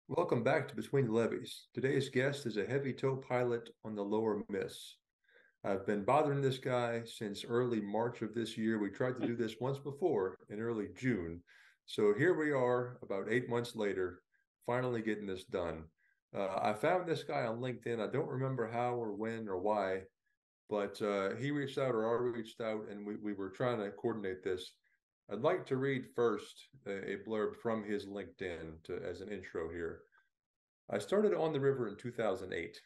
Welcome back to Between the Levees. Today's guest is a heavy tow pilot on the Lower Miss. I've been bothering this guy since early March of this year. We tried to do this once before in early June. So here we are, about 8 months later, finally getting this done. I found this guy on LinkedIn. I don't remember how or when or why, but he reached out or I reached out, and we were trying to coordinate this. I'd like to read first a blurb from his LinkedIn as an intro here. I started on the river in 2008.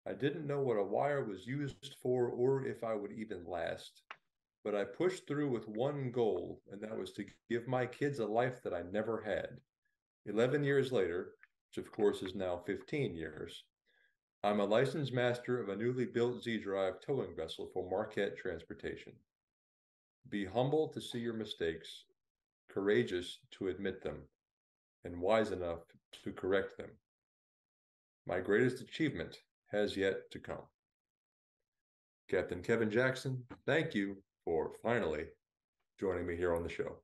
I didn't know what a wire was used for or if I would even last, but I pushed through with one goal, and that was to give my kids a life that I never had. 11 years later, which of course is now 15 years, I'm a licensed master of a newly built Z-Drive towing vessel for Marquette Transportation. Be humble to see your mistakes, courageous to admit them, and wise enough to correct them. My greatest achievement has yet to come. Captain Kevin Jackson, thank you for finally joining me here on the show.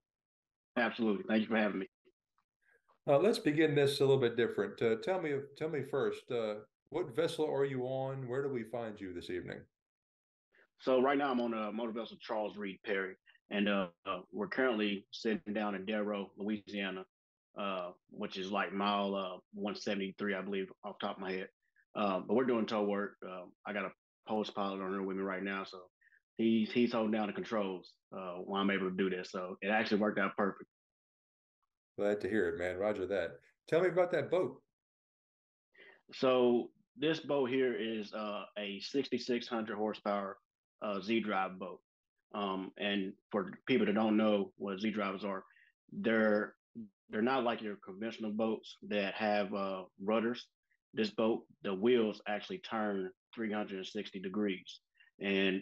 Absolutely. Thank you for having me. Let's begin this a little bit different. Tell me first, what vessel are you on? Where do we find you this evening? So right now I'm on a motor vessel Charles Reid Perry, and we're currently sitting down in Darrow, Louisiana, which is like mile 173, I believe, off the top of my head. But we're doing tow work. I got a post pilot on there with me right now, so he's holding down the controls while I'm able to do this. So it actually worked out perfect. Glad to hear it, man. Roger that. Tell me about that boat. So this boat here is a 6,600 horsepower Z drive boat. And for people that don't know what Z drivers are, they're they're not like your conventional boats that have rudders. This boat, the wheels actually turn 360 degrees, and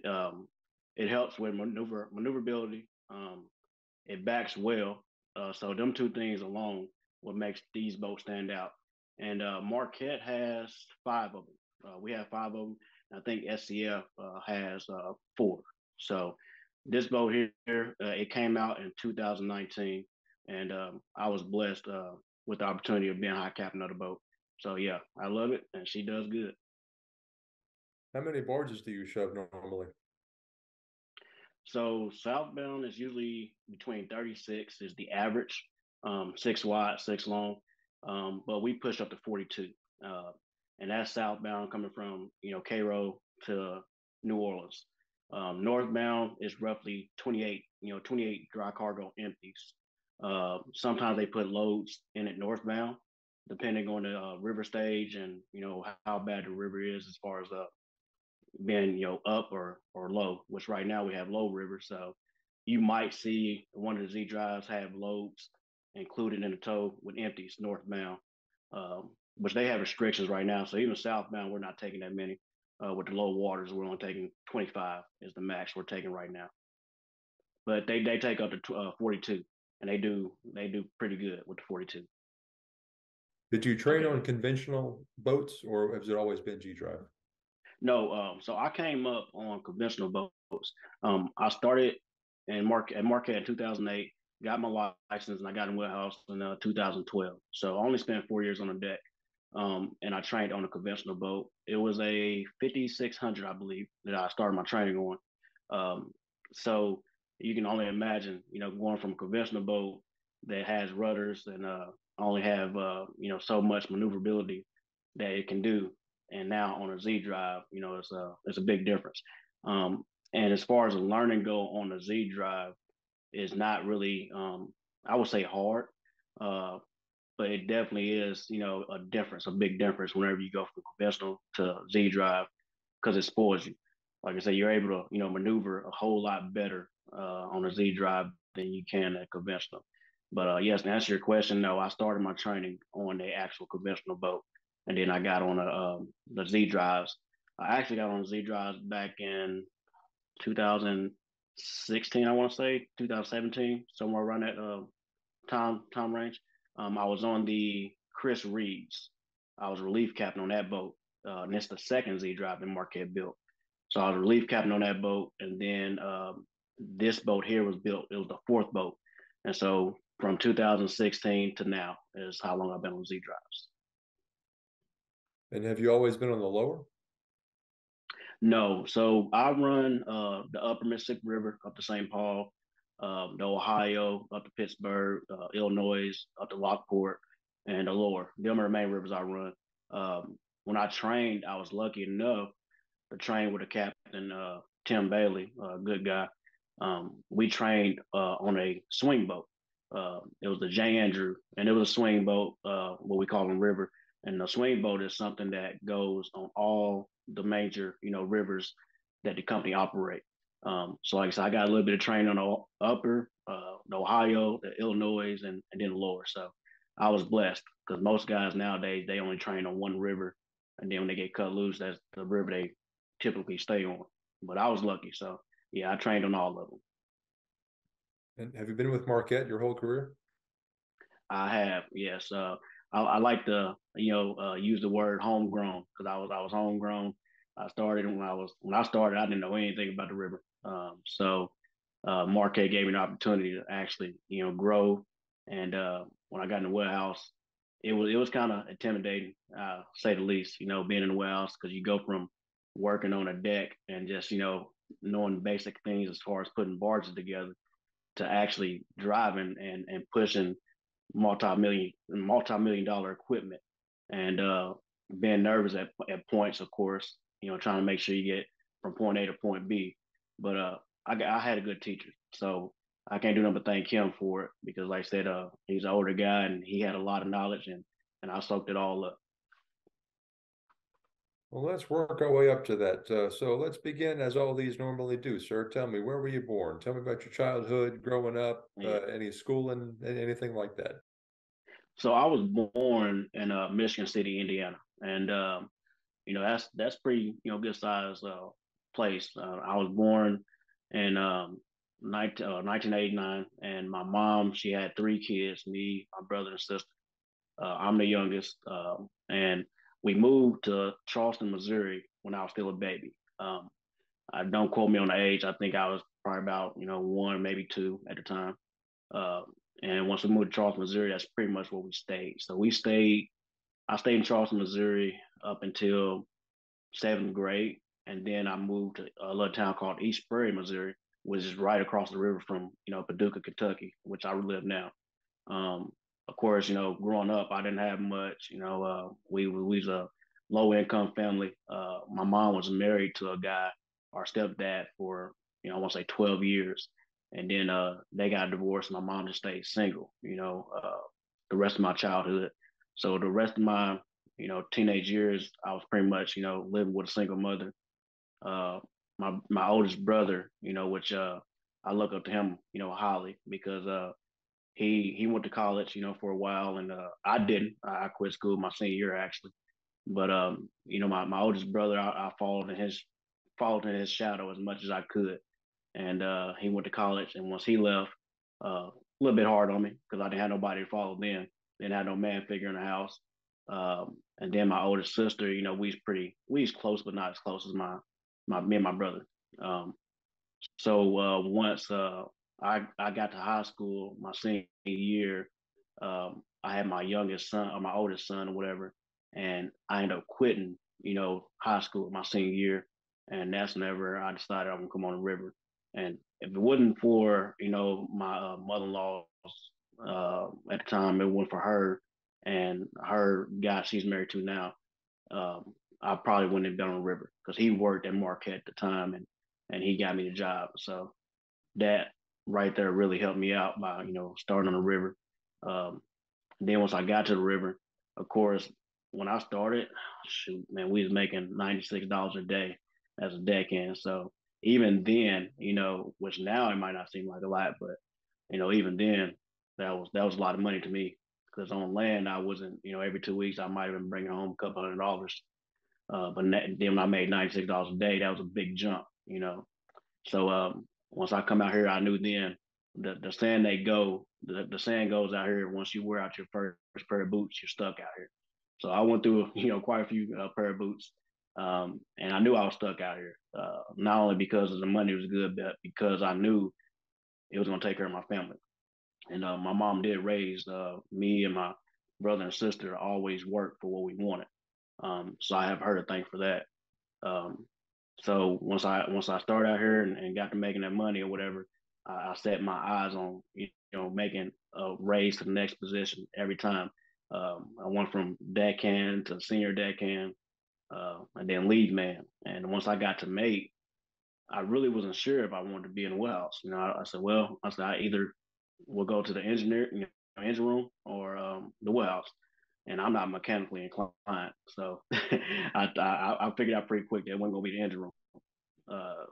it helps with maneuverability. It backs well, so them two things alone what makes these boats stand out. And Marquette has five of them. We have five of them. I think SCF has four. So this boat here, it came out in 2019, and I was blessed with the opportunity of being high captain of the boat. So yeah, I love it, and she does good. How many barges do you shove normally? So southbound is usually between 36 is the average, six wide, six long, but we push up to 42, uh, and that's southbound coming from Cairo to New Orleans. Northbound is roughly 28, 28 dry cargo empties. Sometimes they put loads in it northbound, depending on the river stage and how bad the river is as far as been up or low, which right now we have low river. So you might see one of the Z drives have loads included in the tow with empties northbound, which they have restrictions right now. So even southbound, we're not taking that many. With the low waters, we're only taking 25 is the max we're taking right now. But they take up to 42, and they do pretty good with the 42. Did you train on conventional boats or has it always been G drive? No, so I came up on conventional boats. I started at Marquette in 2008, got my license, and I got in warehouse in 2012. So I only spent 4 years on the deck, and I trained on a conventional boat. It was a 5600, I believe, that I started my training on. So you can only imagine, going from a conventional boat that has rudders and only have so much maneuverability that it can do, and now on a Z drive, it's a big difference. And as far as the learning go on a Z drive, is not really I would say hard, uh, but it definitely is a difference, a big difference whenever you go from conventional to Z drive because it spoils you. Like I said, you're able to maneuver a whole lot better on a Z drive than you can at conventional. But yes, to answer your question, no, I started my training on the actual conventional boat, and then I got on the Z drives. I actually got on Z drives back in 2016, I want to say 2017, somewhere around that time range. I was on the Chris Reeves. I was relief captain on that boat, and it's the second Z drive in Marquette built. So I was relief captain on that boat, and then this boat here was built. It was the fourth boat, and so from 2016 to now is how long I've been on Z drives. And have you always been on the lower? No, so I run the Upper Mississippi River up to St. Paul, the Ohio up to Pittsburgh, Illinois up to Lockport, and the lower. Them are the main rivers I run. When I trained, I was lucky enough to train with a captain, Tim Bailey, a good guy. We trained on a swing boat. It was the J. Andrew, and it was a swing boat, what we call them river. And the swing boat is something that goes on all the major, rivers that the company operate. So, like I said, I got a little bit of training on the upper, the Ohio, the Illinois, and then the lower. So, I was blessed because most guys nowadays they only train on one river, and then when they get cut loose, that's the river they typically stay on. But I was lucky, so yeah, I trained on all of them. And have you been with Marquette your whole career? I have, yes. I like to, use the word homegrown because I was homegrown. I started when I started, I didn't know anything about the river. Marquette gave me an opportunity to actually, grow. And when I got in the warehouse, it was kind of intimidating, say the least. Being in the warehouse because you go from working on a deck and just knowing basic things as far as putting barges together to actually driving and pushing multi-million dollar equipment and being nervous at points, of course, trying to make sure you get from point A to point B. But I had a good teacher, so I can't do nothing but thank him for it because, like I said, he's an older guy and he had a lot of knowledge and I soaked it all up. Well, let's work our way up to that. So let's begin as all these normally do, sir. Tell me, where were you born? Tell me about your childhood, growing up, Yeah. any schooling, anything like that. So I was born in Michigan City, Indiana, and that's pretty good size place. I was born in 1989, and my mom she had three kids, me, my brother, and sister. I'm the youngest, and we moved to Charleston, Missouri when I was still a baby. I don't quote me on the age. I think I was probably about one, maybe two at the time. Uh, and once we moved to Charleston, Missouri, that's pretty much where we stayed. So we stayed. I stayed in Charleston, Missouri, up until seventh grade, and then I moved to a little town called East Prairie, Missouri, which is right across the river from Paducah, Kentucky, which I live now. Um, of course, growing up, I didn't have much. We was a low income family. My mom was married to a guy, our stepdad, for I want to say 12 years, and then they got divorced. My mom just stayed single. The rest of my childhood. So the rest of my teenage years, I was pretty much living with a single mother. Uh, my oldest brother, which I look up to him, highly because he went to college, for a while, and I didn't. I quit school my senior year actually. But my oldest brother, I followed in his shadow as much as I could, and he went to college. And once he left, a little bit hard on me because I didn't have nobody to follow then. Didn't have no man figure in the house. And then my oldest sister, we was close, but not as close as my me and my brother. Um, so once I got to high school, my senior year, I had my youngest son or my oldest son or whatever, and I ended up quitting, high school my senior year, and that's whenever I decided I'm gonna come on the river. And if it wasn't for my mother-in-law at the time, it went for her and her guy she's married to now. I probably wouldn't have been on the river because he worked at Marquette at the time and he got me the job. So that right there really helped me out by starting on the river. Um, then once I got to the river, of course, when I started, shoot, man, we was making $96 a day as a deckhand. So even then, which now it might not seem like a lot, but even then, that was a lot of money to me because on land I wasn't, every 2 weeks I might have been bringing home a couple $100. But then when I made $96 a day, that was a big jump. So once I come out here, I knew then the saying the saying goes out here. Once you wear out your first pair of boots, you're stuck out here. So I went through quite a few pair of boots, and I knew I was stuck out here. Not only because of the money was good, but because I knew it was gonna take care of my family. And my mom did raise me and my brother and sister to always work for what we wanted. So I have her to thank for that. Um, so once I started out here and got to making that money or whatever, I set my eyes on making a raise to the next position every time. I went from deckhand to senior deckhand, and then lead man. And once I got to mate, I really wasn't sure if I wanted to be in the warehouse. I said, well, I either will go to the engine room or the warehouse. And I'm not mechanically inclined, so I figured out pretty quick that it wasn't gonna be the engine room.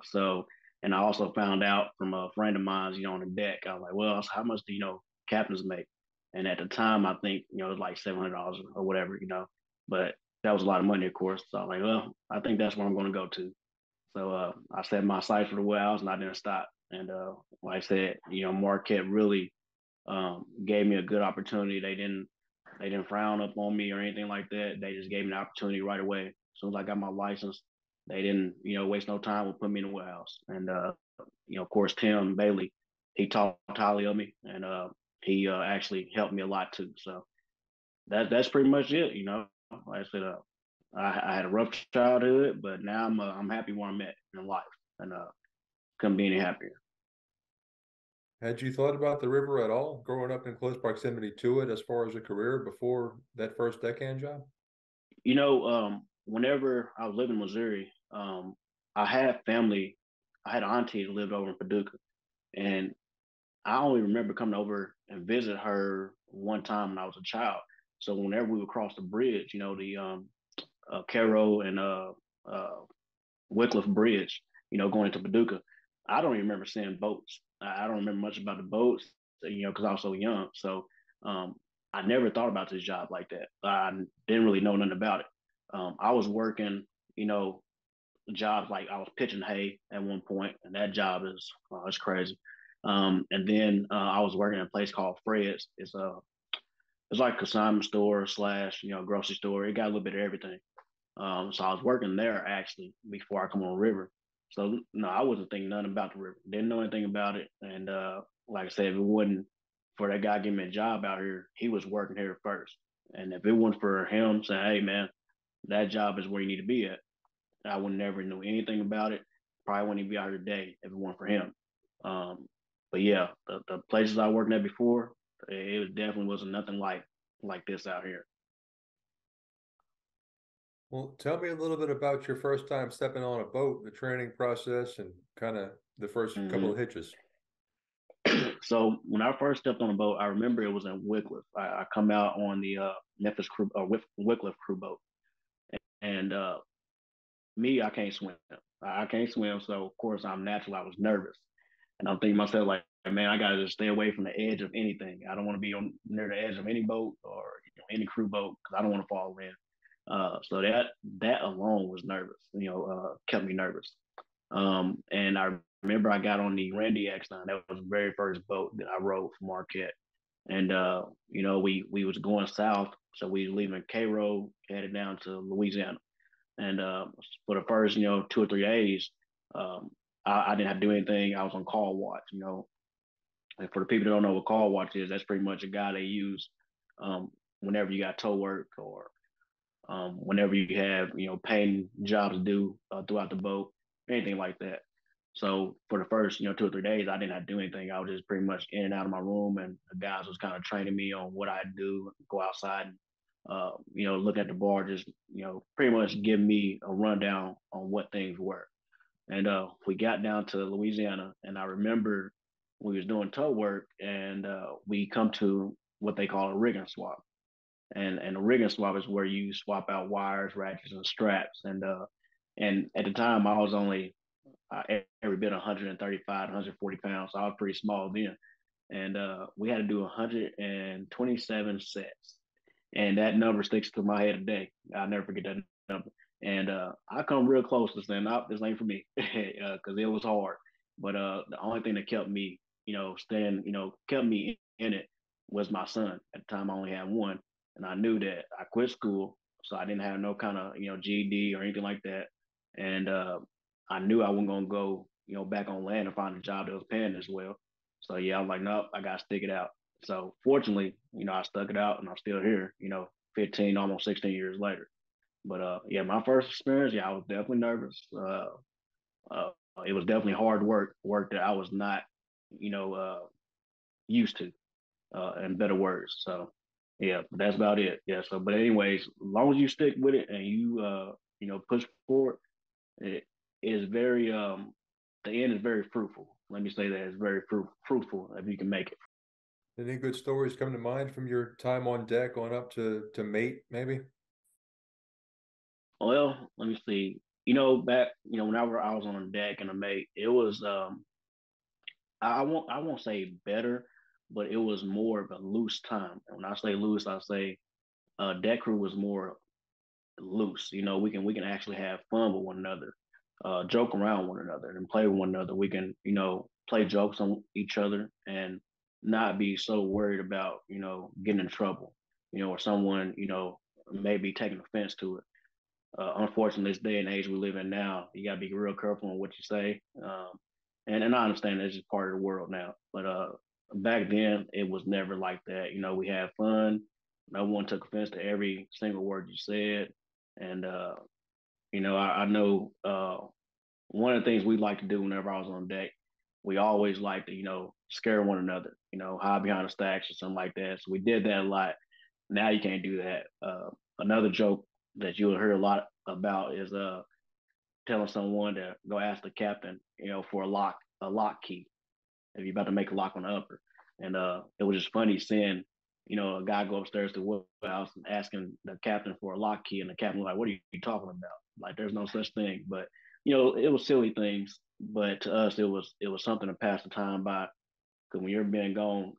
So, and I also found out from a friend of mine, on the deck. I was like, well, how much do captains make? And at the time, I think it was like $700 or whatever, But that was a lot of money, of course. So I'm like, well, I think that's where I'm going to go to. So I set my sights for the warehouse, and I didn't stop. And like I said, Marquette really gave me a good opportunity. They didn't frown up on me or anything like that. They just gave me an opportunity right away. As soon as I got my license, they didn't, waste no time with putting me in the warehouse. And of course, Tim Bailey, he talked highly of me, and he actually helped me a lot too. So that's pretty much it. Like I said, I had a rough childhood, but now I'm happy where I'm at in life, and couldn't be any happier. Had you thought about the river at all, growing up in close proximity to it, as far as a career before that first deckhand job? Whenever I was living in Missouri, I had family. I had an auntie that lived over in Paducah, and I only remember coming over and visit her one time when I was a child. So whenever we would cross the bridge, the Caro and uh, Wycliffe Bridge, going into Paducah, I don't even remember seeing boats. I don't remember much about the boats, because I was so young. So I never thought about this job like that. I didn't really know nothing about it. I was working, you know, jobs like I was pitching hay at one point, and that job is it's crazy. And then I was working at a place called Fred's. It's like a consignment store slash grocery store. It got a little bit of everything. So I was working there actually before I come on the river. So no, I wasn't thinking nothing about the river. Didn't know anything about it. And like I said, if it wasn't for that guy giving me a job out here, he was working here first. And if it wasn't for him saying, "Hey man, that job is where you need to be at," I would never knew anything about it. Probably wouldn't even be out here today if it weren't for him. Um, but yeah, the places I worked at before, it definitely wasn't nothing like this out here. Well, tell me a little bit about your first time stepping on a boat, the training process, and kind of the first couple Mm-hmm. of hitches. So when I first stepped on a boat, I remember it was in Wycliffe. I come out on the Memphis crew, Wycliffe crew boat, and me, I can't swim. I can't swim, so of course I'm natural. I was nervous, and I'm thinking to myself like, man, I gotta just stay away from the edge of anything. I don't want to be on near the edge of any boat or any crew boat because I don't want to fall in. So that alone was nervous. Kept me nervous. And I remember I got on the Randy Exxon. That was the very first boat that I rode from Marquette. And we was going south, so we was leaving Cairo, headed down to Louisiana. And for the first 2 or 3 days, um, I didn't have to do anything. I was on call watch. And for the people that don't know what call watch is, that's pretty much a guy they use whenever you got tow work or whenever you have paying jobs to do throughout the boat, anything like that. So for the first 2 or 3 days, I didn't have to do anything. I was just pretty much in and out of my room, and the guys was kind of training me on what I do, go outside, and look at the bar, just pretty much give me a rundown on what things were. And we got down to Louisiana, and I remember we was doing tow work, and we come to what they call a rigging swap. And a rigging swap is where you swap out wires, ratchets, and straps. And at the time, I was only every bit 135, 140 pounds, so I was pretty small then. And we had to do 127 sets, and that number sticks to my head today. I'll never forget that number. And I come real close to saying, "Nope, this ain't for me," because it was hard. But the only thing that kept me, kept me in it was my son. At the time, I only had one, and I knew that I quit school, so I didn't have no kind of GED or anything like that. And I knew I wasn't gonna go, back on land and find a job that was paying as well. So yeah, I'm like, nope, I gotta stick it out. So fortunately, I stuck it out and I'm still here, 15, almost 16 years later. But yeah, my first experience, yeah, I was definitely nervous. Uh, it was definitely hard work that I was not, you know, used to, in better words. So yeah, that's about it. Yeah. So, but anyways, as long as you stick with it and you, push forward, it is very, the end is very fruitful. Let me say that it's very fruitful if you can make it. Any good stories come to mind from your time on deck on up to mate, maybe? Well, let me see. Back, whenever I was on a deck and a mate, it was, I won't say better, but it was more of a loose time. And when I say loose, I say deck crew was more loose. We can actually have fun with one another, joke around with one another, and play with one another. We can play jokes on each other and not be so worried about getting in trouble, or someone maybe taking offense to it. Unfortunately, this day and age we live in now, you gotta be real careful on what you say. And I understand that's just part of the world now, but back then it was never like that. We had fun. No one took offense to every single word you said, and I know one of the things we like to do whenever I was on deck, we always like to scare one another, hide behind the stacks or something like that. So we did that a lot. Now you can't do that. Another joke that you'll hear a lot about is telling someone to go ask the captain, for a lock key if you're about to make a lock on the upper. And it was just funny seeing, a guy go upstairs to the wheelhouse and asking the captain for a lock key, and the captain was like, "What are you talking about? Like, there's no such thing." But it was silly things, but to us, it was something to pass the time by. Because when you're being gone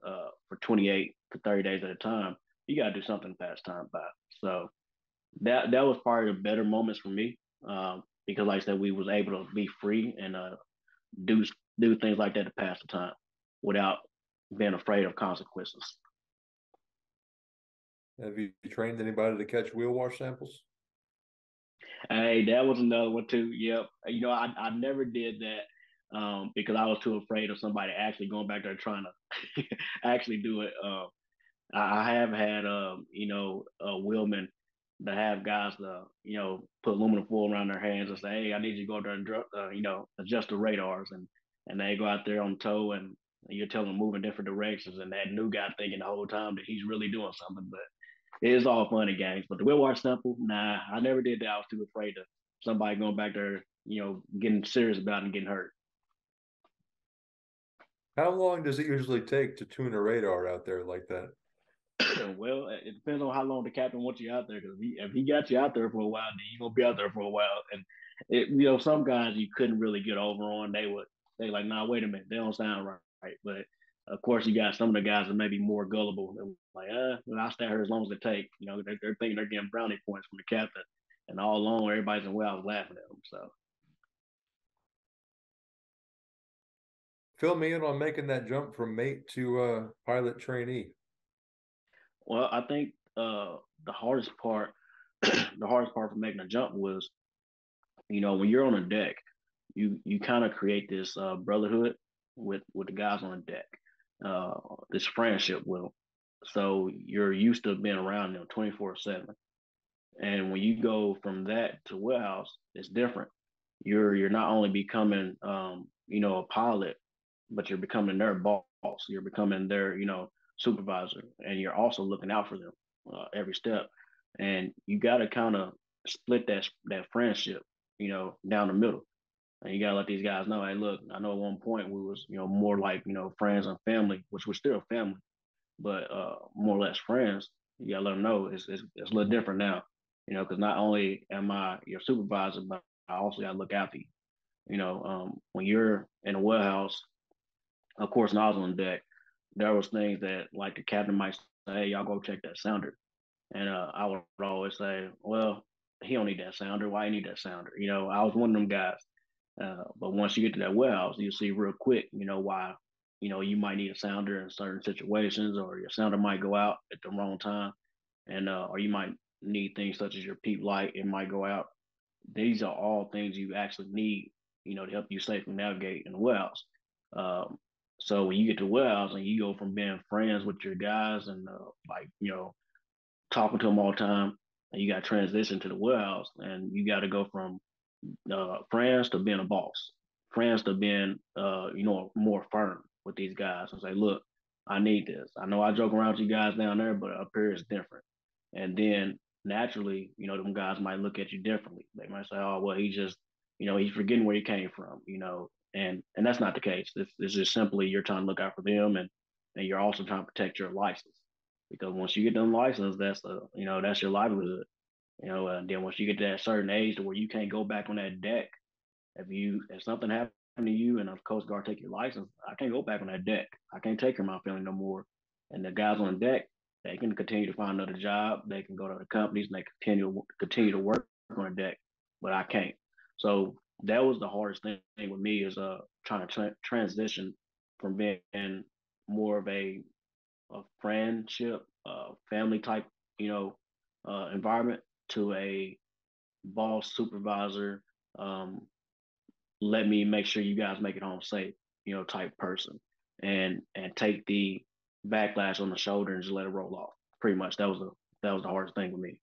for 28 to 30 days at a time, you got to do something to pass time by. So that was probably the better moments for me, because, like I said, we was able to be free and do do things like that to pass the time without being afraid of consequences. Have you trained anybody to catch wheel wash samples? Hey, that was another one too. Yep. I never did that, because I was too afraid of somebody actually going back there trying to actually do it. I have had, wheelmen that have guys to, put aluminum foil around their hands and say, "Hey, I need you to go there and, adjust the radars," and they go out there on tow and you're telling them move in different directions, and that new guy thinking the whole time that he's really doing something, but it is all fun and games. But the wheel wash sample, nah, I never did that. I was too afraid of somebody going back there, getting serious about it and getting hurt. How long does it usually take to tune a radar out there like that? Well, it depends on how long the captain wants you out there. Because if he got you out there for a while, then you gonna be out there for a while. And some guys you couldn't really get over on. They like, nah, wait a minute, they don't sound right. But of course, you got some of the guys that may be more gullible. They're like, well, I'll stay here as long as it takes. They're thinking they're getting brownie points from the captain, and all along everybody's in well, I was laughing at them. So, Fill me in on making that jump from mate to pilot trainee. well, I think the hardest part, the hardest part for making a jump was, when you're on a deck, you kind of create this brotherhood with the guys on the deck, this friendship with them. So you're used to being around them 24/7, and when you go from that to warehouse, it's different. You're not only becoming a pilot, but you're becoming their boss. You're becoming their supervisor, and you're also looking out for them every step. And you got to kind of split that friendship, down the middle. And you gotta let these guys know, hey, look, I know at one point we was, more like, friends and family, which we're still family, but more or less friends. You gotta let them know it's a little different now, because not only am I your supervisor, but I also gotta look after you. When you're in a warehouse, of course, when I was on deck, there was things that like the captain might say, hey, y'all go check that sounder. And I would always say, well, he don't need that sounder. Why he need that sounder? I was one of them guys. But once you get to that warehouse, you see real quick, why, you might need a sounder in certain situations, or your sounder might go out at the wrong time, and or you might need things such as your peep light. It might go out. These are all things you actually need, to help you safely navigate in the warehouse. Um, so when you get to warehouse and you go from being friends with your guys and like talking to them all the time, and you got to transition to the warehouse, and you got to go from friends to being a boss, friends to being more firm with these guys and say, look, I need this. I know I joke around with you guys down there, but up here is different. And then naturally, them guys might look at you differently. They might say, oh, well, he just, he's forgetting where he came from, and that's not the case. It's just simply you're trying to look out for them, and you're also trying to protect your license, because once you get them license, that's your livelihood. And then once you get to that certain age to where you can't go back on that deck, if something happened to you and a Coast Guard take your license, I can't go back on that deck. I can't take care of my family no more. And the guys on the deck, they can continue to find another job. They can go to other companies and they continue to work on the deck, but I can't. So that was the hardest thing with me is trying to transition from being more of a friendship, family type, environment to a boss supervisor. Let me make sure you guys make it home safe, type person, and take the backlash on the shoulder and just let it roll off. Pretty much that was the hardest thing with me.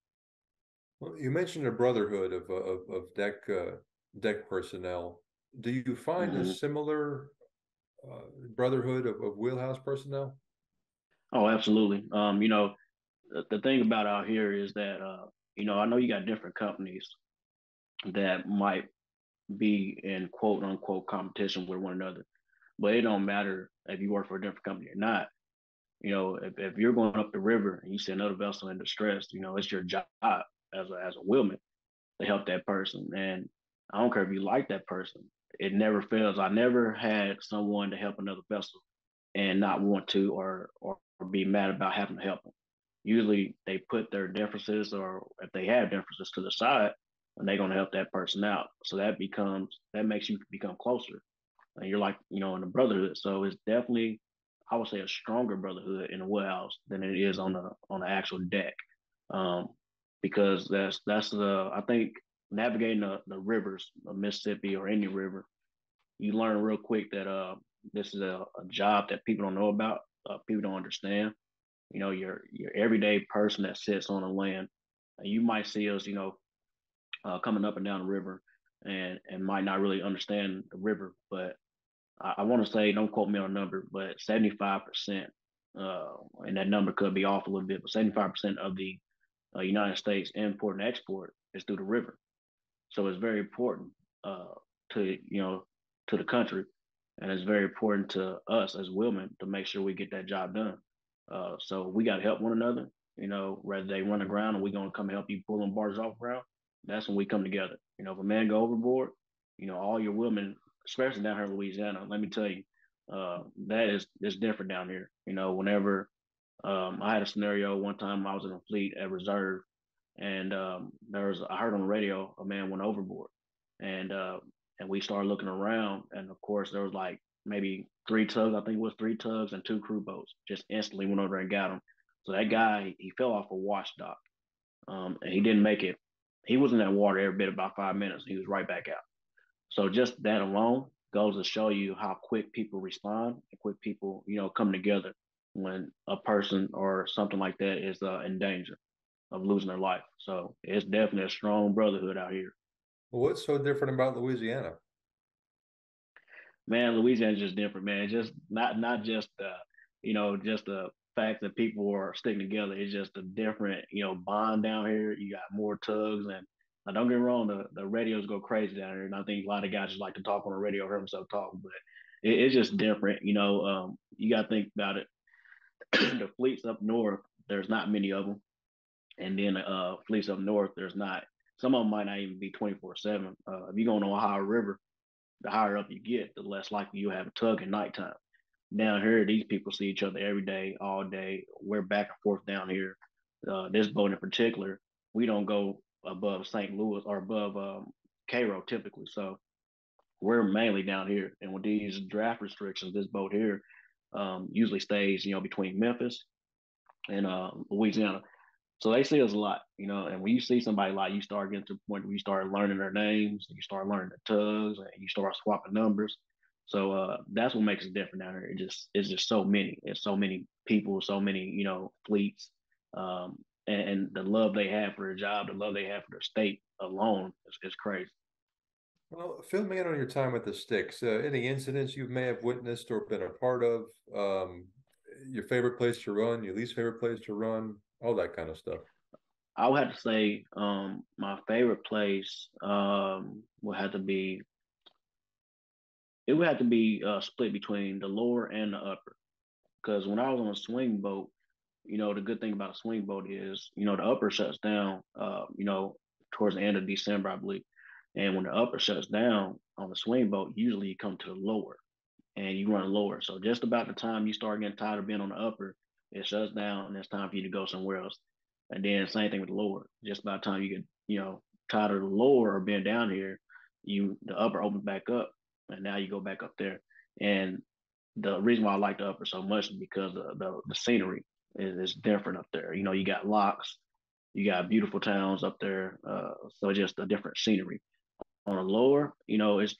Well, you mentioned a brotherhood of deck personnel. Do you find a Mm-hmm. similar brotherhood of wheelhouse personnel? Oh, absolutely. The thing about out here is that I know you got different companies that might be in quote unquote competition with one another, but it don't matter if you work for a different company or not. If you're going up the river and you see another vessel in distress, it's your job as a wheelman to help that person. And I don't care if you like that person. It never fails. I never had someone to help another vessel and not want to or be mad about having to help them. Usually they put their differences, or if they have differences, to the side, and they're going to help that person out. So that makes you become closer, and you're like in a brotherhood. So it's definitely, I would say, a stronger brotherhood in the warehouse than it is on the actual deck, um, because that's the I think navigating the rivers of Mississippi or any river, you learn real quick that this is a job that people don't know about, people don't understand. Your everyday person that sits on the land. You might see us, coming up and down the river, and might not really understand the river, but I want to say, don't quote me on a number, but 75%, and that number could be off a little bit, but 75% of the United States import and export is through the river. So it's very important to to the country, and it's very important to us as women to make sure we get that job done. So we got to help one another. Whether they run aground and we're gonna come help you pull them bars off ground, that's when we come together. If a man go overboard, all your women, especially down here in Louisiana, let me tell you, that is different down here. Whenever I had a scenario one time, I was in a fleet at reserve, and I heard on the radio a man went overboard, and we started looking around, and of course there was like maybe three tugs. I think it was three tugs and two crew boats. Just instantly went over and got him. So that guy, he fell off a wash dock, and he didn't make it. He was in that water every bit about 5 minutes. He was right back out. So just that alone goes to show you how quick people respond and quick people, come together when a person or something like that is in danger of losing their life. So it's definitely a strong brotherhood out here. Well, what's so different about Louisiana? Man, Louisiana's just different, man. It's just not just just the fact that people are sticking together. It's just a different, bond down here. You got more tugs, and don't get me wrong, the radios go crazy down here, and I think a lot of guys just like to talk on the radio, hear themselves talk, but it's just different. You got to think about it. The fleets up north, there's not many of them, and then fleets up north, there's not. Some of them might not even be 24/7. If you go on the Ohio River, the higher up you get, the less likely you have a tug at nighttime. Down here, these people see each other every day, all day. We're back and forth down here. This boat in particular, we don't go above St. Louis or above Cairo typically. So we're mainly down here. And with these draft restrictions, this boat here usually stays, between Memphis and Louisiana. So they see us a lot, and when you see somebody a lot, you start getting to the point where you start learning their names, and you start learning their tugs, and you start swapping numbers. So that's what makes it different down here. It's just so many. It's so many people, so many fleets. and the love they have for their job, the love they have for their state alone is crazy. Well, fill me in on your time with the sticks. Any incidents you may have witnessed or been a part of? Your favorite place to run, your least favorite place to run, all that kind of stuff. I would have to say my favorite place would have to be it would have to be split between the lower and the upper. Because when I was on a swing boat, the good thing about a swing boat is, the upper shuts down, towards the end of December, I believe. And when the upper shuts down on the swing boat, usually you come to the lower and you run lower. So just about the time you start getting tired of being on the upper, it shuts down and it's time for you to go somewhere else. And then same thing with the lower. Just about the time you get, tired of the lower or being down here, the upper opens back up and now you go back up there. And the reason why I like the upper so much is because the scenery is different up there. You got locks, you got beautiful towns up there, so just a different scenery. On the lower, it's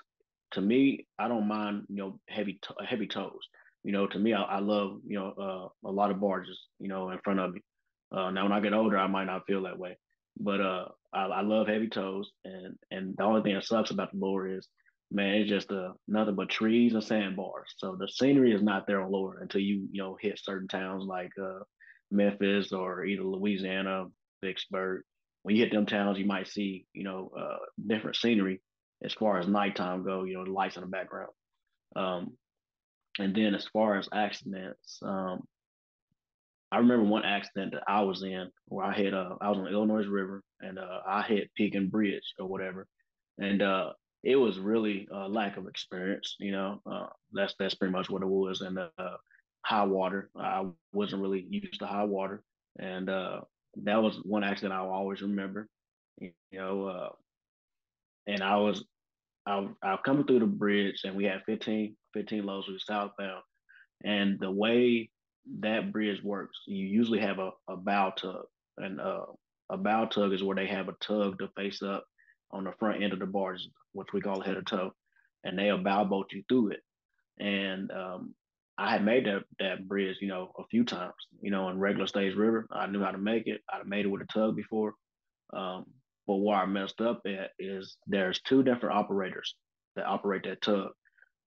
to me, I don't mind, heavy tows. To me, I love, a lot of barges, in front of me. Now, when I get older, I might not feel that way, but I love heavy tows, and the only thing that sucks about the lower is, man, it's just nothing but trees and sandbars. So the scenery is not there on lower until hit certain towns like Memphis or either Louisiana, Vicksburg. When you hit them towns, you might see, different scenery as far as nighttime go. The lights in the background. Um, and then as far as accidents, I remember one accident that I was in where I was on the Illinois River and I hit Pekin Bridge or whatever, and it was really a lack of experience. That's pretty much what it was. And high water, I wasn't really used to high water, and that was one accident I'll always remember. You know, and I was coming through the bridge and we had 15 loads, we were southbound. And the way that bridge works, you usually have a bow tug. And a bow tug is where they have a tug to face up on the front end of the barge, which we call header tow. And they'll bow boat you through it. And I had made that bridge, a few times, in regular stage river. I knew how to make it. I'd made it with a tug before. Um, but where I messed up at is there's two different operators that operate that tug.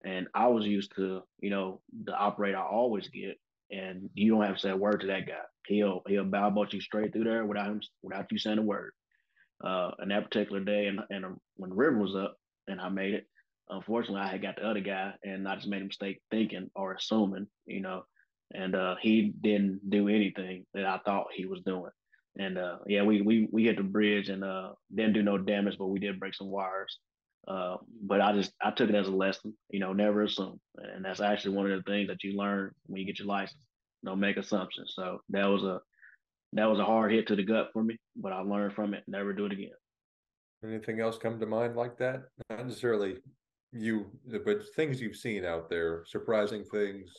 And I was used to, the operator I always get, and you don't have to say a word to that guy. He'll bow boat you straight through there without you saying a word. And that particular day, and when the river was up, and I made it. Unfortunately, I had got the other guy, and I just made a mistake thinking or assuming, and he didn't do anything that I thought he was doing. And yeah, we hit the bridge and didn't do no damage, but we did break some wires. But I took it as a lesson, never assume, and that's actually one of the things that you learn when you get your license. Don't make assumptions. So that was a hard hit to the gut for me, but I learned from it. Never do it again. Anything else come to mind like that? Not necessarily you, but things you've seen out there, surprising things,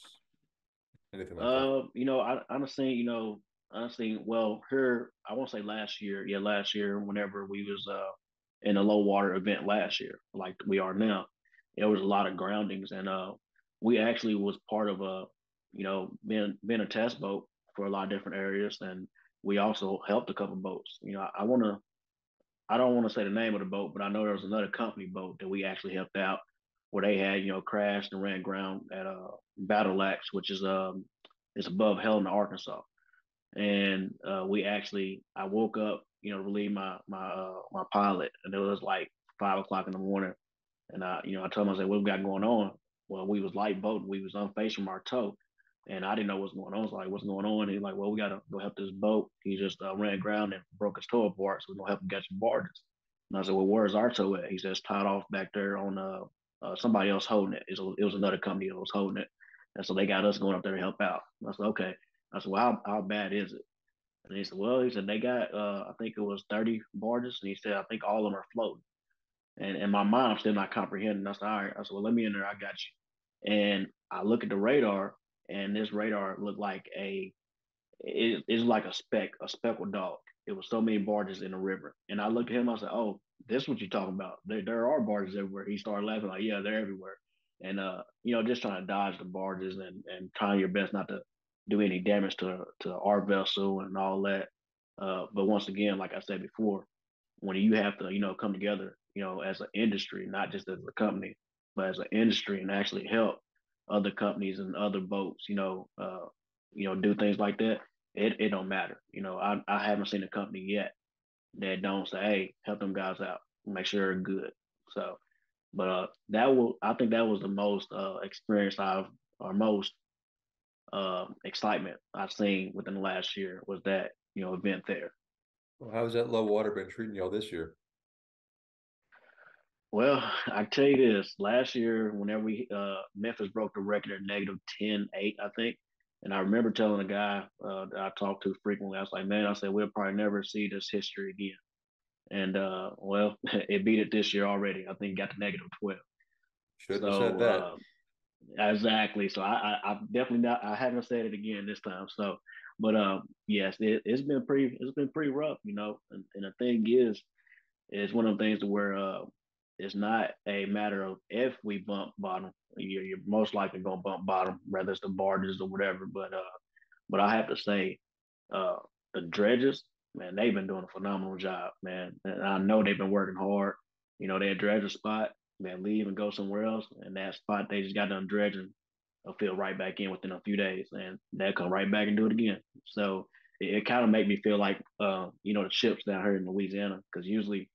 anything like that. Honestly, well, here I won't say last year. Yeah, last year, whenever we was in a low water event last year, like we are now, there was a lot of groundings, and we actually was part of being a test boat for a lot of different areas, and we also helped a couple boats. I don't want to say the name of the boat, but I know there was another company boat that we actually helped out where they had, crashed and ran ground at Battle Axe, which is above Helena, Arkansas. And I woke up, to relieve my pilot, and it was like 5 o'clock in the morning. And I told him, I said, "What we got going on?" Well, we was light boating, we was unfaced from our tow, and I didn't know what's going on. I was like, "What's going on?" He's like, "Well, we gotta go help this boat. He just ran ground and broke his tow apart, so we're gonna help him get some barges." And I said, "Well, where's our tow at?" He says, "Tied off back there on somebody else holding it. It was another company that was holding it, and so they got us going up there to help out." And I said, "Okay." I said, "Well, how bad is it?" And he said, "Well," he said, "they got I think it was 30 barges," and he said, "I think all of them are floating." And in my mind, I'm still not comprehending. I said, "All right." I said, "Well, let me in there. I got you." And I look at the radar, and this radar looked like it's like a speckled dog. It was so many barges in the river. And I looked at him, I said, "Oh, this is what you're talking about. There are barges everywhere." He started laughing, like, "Yeah, they're everywhere." And just trying to dodge the barges and trying your best not to do any damage to our vessel and all that. But once again, like I said before, when you have to, come together, as an industry, not just as a company, but as an industry and actually help other companies and other boats, do things like that, it don't matter. I haven't seen a company yet that don't say, hey, help them guys out, make sure they're good. So, but I think that was the most experience or most excitement I've seen within the last year was that, event there. Well, how's that low water been treating y'all this year? Well, I tell you this, last year, whenever we Memphis broke the record at -10.8, I think. And I remember telling a guy that I talked to frequently, I was like, man, I said, we'll probably never see this history again. And well, it beat it this year already. I think it got to -12. Shouldn't have said So that. exactly. So I definitely not. I haven't said it again this time. So, but yes, it's been pretty rough, And the thing is, it's one of the things where it's not a matter of if we bump bottom. You're most likely gonna bump bottom, whether it's the barges or whatever. But I have to say, uh, the dredges, man, they've been doing a phenomenal job, man. And I know they've been working hard. Their dredger spot, man, leave and go somewhere else, and that spot they just got done dredging, they'll fill right back in within a few days, and they'll come right back and do it again. So it kind of made me feel like, the ships down here in Louisiana, because usually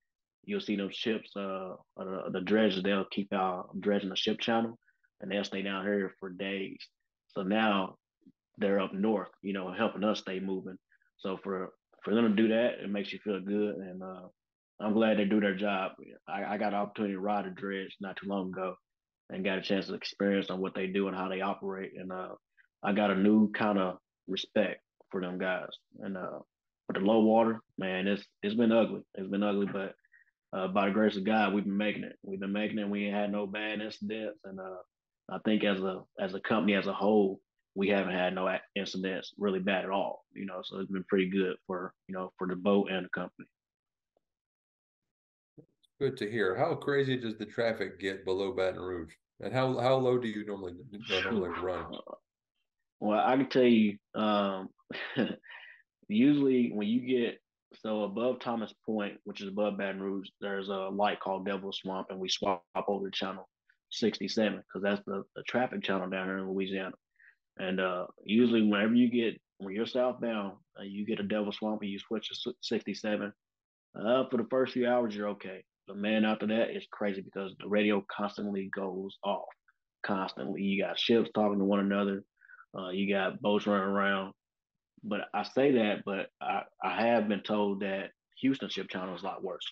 you'll see those ships, the dredgers, they'll keep out dredging the ship channel, and they'll stay down here for days. So now they're up north, helping us stay moving. So for them to do that, it makes you feel good, and I'm glad they do their job. I got an opportunity to ride a dredge not too long ago, and got a chance to experience on what they do and how they operate, and I got a new kind of respect for them guys. And with the low water, man, it's been ugly. It's been ugly, but by the grace of God, we've been making it. We've been making it. We ain't had no bad incidents, and I think as a company as a whole, we haven't had no incidents really bad at all. So it's been pretty good for the boat and the company. Good to hear. How crazy does the traffic get below Baton Rouge? And how low do you normally run? Well, I can tell you, usually when you get so above Thomas Point, which is above Baton Rouge, there's a light called Devil Swamp, and we swap over to channel 67 because that's the traffic channel down here in Louisiana. And usually, when you're southbound, you get a Devil Swamp and you switch to 67. For the first few hours, you're okay. But man, after that, it's crazy because the radio constantly goes off. Constantly, you got ships talking to one another. You got boats running around. But I say that, but I have been told that Houston Ship Channel is a lot worse.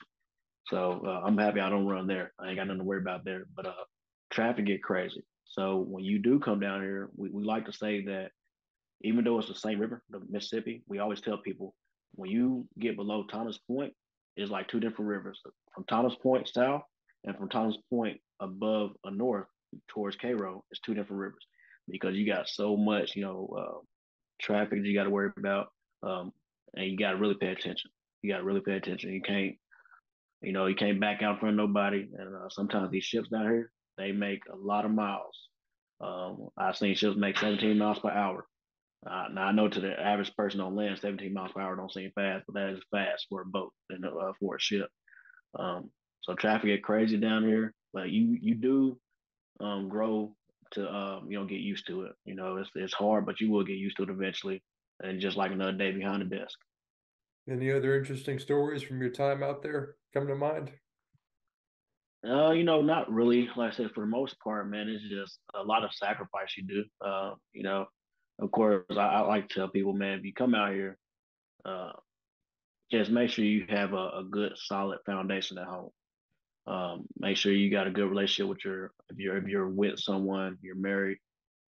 So I'm happy I don't run there. I ain't got nothing to worry about there. But traffic get crazy. So when you do come down here, we like to say that even though it's the same river, the Mississippi, we always tell people when you get below Thomas Point, it's like two different rivers. From Thomas Point south and from Thomas Point above north towards Cairo, it's two different rivers because you got so much, traffic you got to worry about, and you got to really pay attention. You got to really pay attention. You can't back out in front of nobody. And sometimes these ships down here, they make a lot of miles. I've seen ships make 17 miles per hour. Now I know to the average person on land, 17 miles per hour don't seem fast, but that is fast for a boat and for a ship. So traffic get crazy down here, but you do grow to get used to it. It's hard, but you will get used to it eventually, and just like another day behind the desk. Any other interesting stories from your time out there come to mind? Not really. Like I said, for the most part, man, it's just a lot of sacrifice you do. Of course, I like to tell people, man, if you come out here, uh, just make sure you have a good, solid foundation at home. Make sure you got a good relationship with if you're with someone, you're married,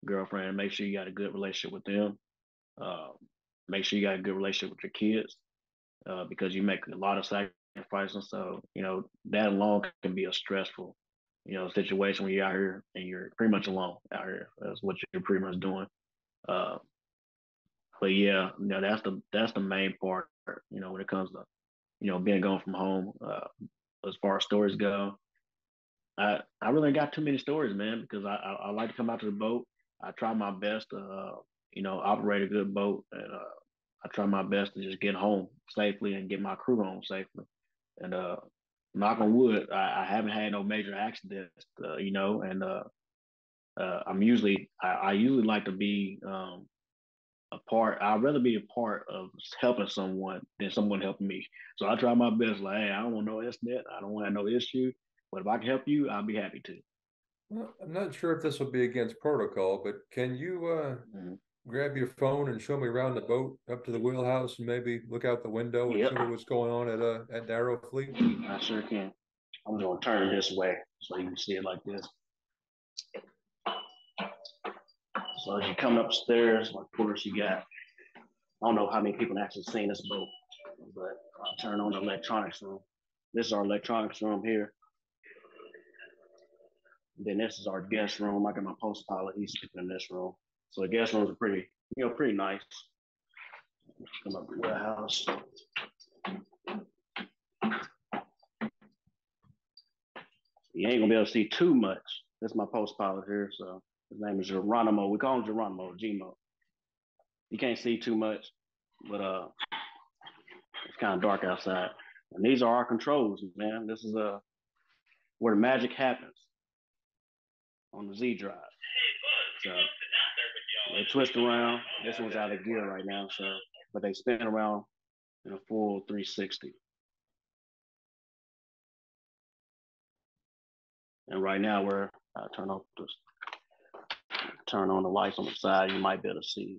girlfriend. Make sure you got a good relationship with them. Uh, Make sure you got a good relationship with your kids because you make a lot of sacrifices. So that alone can be a stressful, situation when you're out here and you're pretty much alone out here. That's what you're pretty much doing. Uh, but yeah, that's the main part. When it comes to being gone from home. As far as stories go, I really got too many stories, man, because I like to come out to the boat. I try my best to operate a good boat, and I try my best to just get home safely and get my crew home safely. And knock on wood, I haven't had no major accidents, and I usually like to be a part. I'd rather be a part of helping someone than someone helping me. So I try my best. Like, hey, I don't want no incident. I don't want no issue. But if I can help you, I'll be happy to. Well, I'm not sure if this will be against protocol, but can you Mm-hmm. grab your phone and show me around the boat up to the wheelhouse and maybe look out the window and Yep, show me what's going on at Darrow Fleet? I sure can. I'm gonna turn it this way so you can see it like this. So as you come upstairs, of course you got. I don't know how many people have actually seen this boat, but I'll turn on the electronics room. This is our electronics room here. Then this is our guest room. I got my post pilot. He's sleeping in this room. So the guest rooms are pretty nice. Come up to the house. You ain't gonna be able to see too much. That's my post pilot here. So his name is Geronimo. We call him Geronimo, Gmo. You can't see too much, but it's kind of dark outside. And these are our controls, man. This is where the magic happens on the Z drive. So they twist around. This one's out of gear right now, but they spin around in a full 360. And right now we're turn on the lights on the side. You might be able to see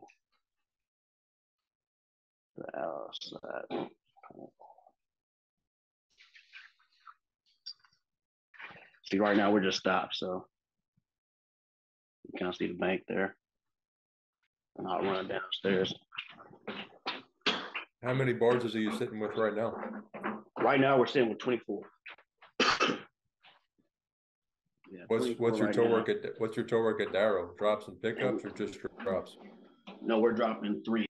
the outside. See, right now we're just stopped, so you can't see the bank there. And I'll run downstairs. How many barges are you sitting with right now? Right now we're sitting with 24. Yeah, what's your tow work at Darrow? Drops and pickups or just drops? No, we're dropping 3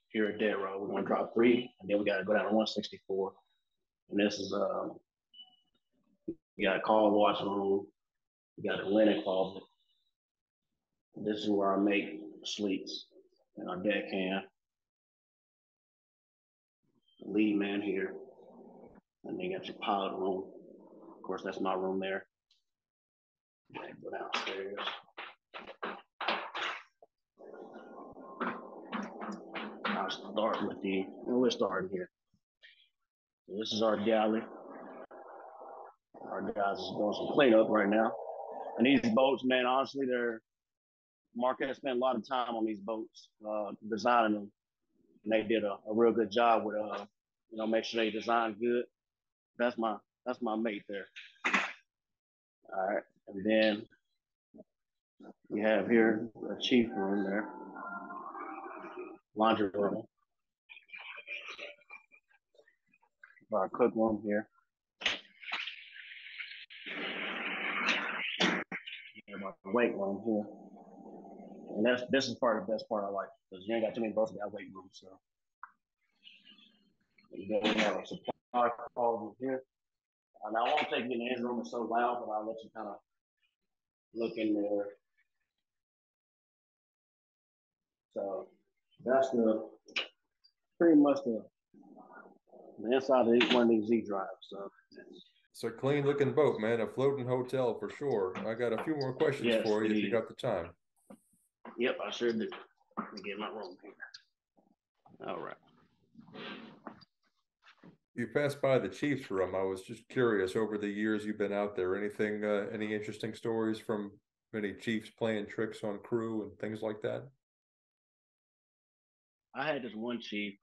here at Darrow. We're gonna drop 3, and then we gotta go down to 164. And this is we got a car wash room, we got a linen closet. This is where our mate sleeps and our deckhand. The lead man here. And then you got your pilot room. Of course, that's my room there. Go downstairs. I'll start with we're starting here. So this is our galley. Our guys is doing some cleanup right now. And these boats, man, honestly, Marquette spent a lot of time on these boats, designing them. And they did a real good job with, make sure they design good. That's my mate there. All right. And then we have here a chief room there. Laundry room. Our cook room here. Our weight room here. And this is the best part I like, because you ain't got too many boats that got weight rooms. So we have a supply closet here. And I won't take you in his room, it's so loud, but I'll let you kind of look in there. So that's pretty much the inside of one of these Z drives. So it's a clean looking boat, man. A floating hotel for sure. I got a few more questions for you if you got the time. Yep, I sure do. Let me get my room here. All right. You passed by the Chiefs room. I was just curious, over the years you've been out there, any interesting stories from any Chiefs playing tricks on crew and things like that? I had this one Chief.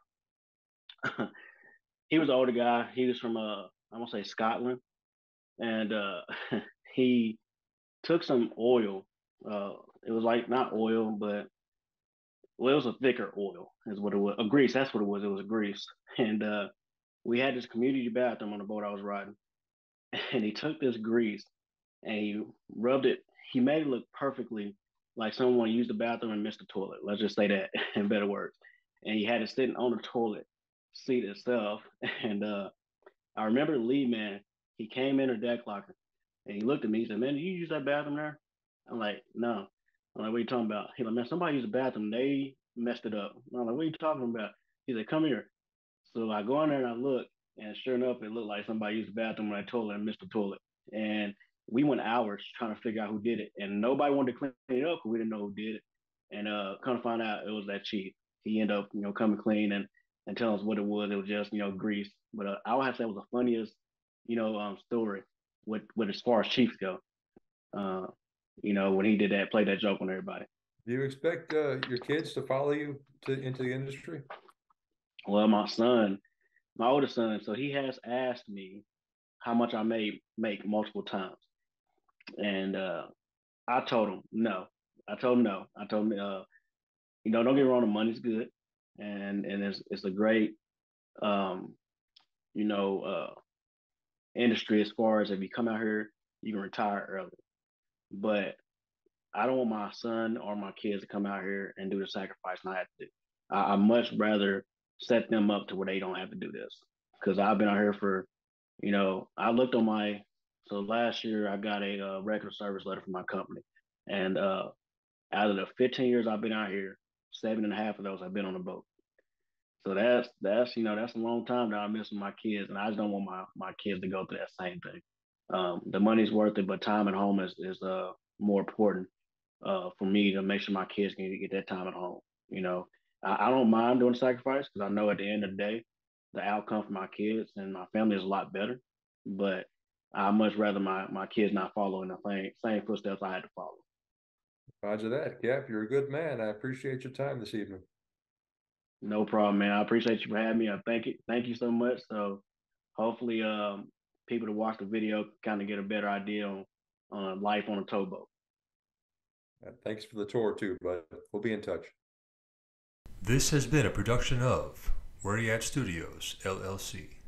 He was an older guy. He was from I'm gonna say Scotland, and he took some oil. It was like not oil, but it was a thicker oil, is what it was. A grease. That's what it was. It was a grease, and we had this community bathroom on the boat I was riding, and he took this grease and he rubbed it. He made it look perfectly like someone used the bathroom and missed the toilet. Let's just say that in better words. And he had it sitting on the toilet seat itself. And I remember the lead man, he came in the deck locker and he looked at me. He said, "Man, did you use that bathroom there?" I'm like, "No." I'm like, "What are you talking about?" He's like, "Man, somebody used the bathroom. They messed it up." I'm like, "What are you talking about?" He said, come here. So I go in there and I look, and sure enough, it looked like somebody used the bathroom in my toilet and missed the toilet. And we went hours trying to figure out who did it, and nobody wanted to clean it up because we didn't know who did it. And come to find out, it was that chief. He ended up, coming clean and telling us what it was. It was just, grease. But I would have to say it was the funniest, story with as far as chiefs go. Uh, when he did that, played that joke on everybody. Do you expect your kids to follow you into the industry? Well, my oldest son, so he has asked me how much I may make multiple times, and I told him no. I told him no. I told him, don't get me wrong, the money's good, and it's a great, um, you know, uh, industry as far as if you come out here, you can retire early. But I don't want my son or my kids to come out here and do the sacrifice and I have to do. I much rather set them up to where they don't have to do this because I've been out here for, I looked on so last year I got a regular service letter from my company, and out of the 15 years I've been out here, 7.5 of those I've been on a boat. So that's a long time that I'm missing my kids, and I just don't want my kids to go through that same thing. The money's worth it, but time at home is more important for me to make sure my kids can get that time at home. You know, I don't mind doing sacrifice because I know at the end of the day, the outcome for my kids and my family is a lot better. But I much rather my kids not follow in the same footsteps I had to follow. Roger that, Cap. You're a good man. I appreciate your time this evening. No problem, man. I appreciate you for having me. I thank you so much. So hopefully, people to watch the video kind of get a better idea on life on a towboat. Thanks for the tour too, but we'll be in touch. This has been a production of Where You At Studios, LLC.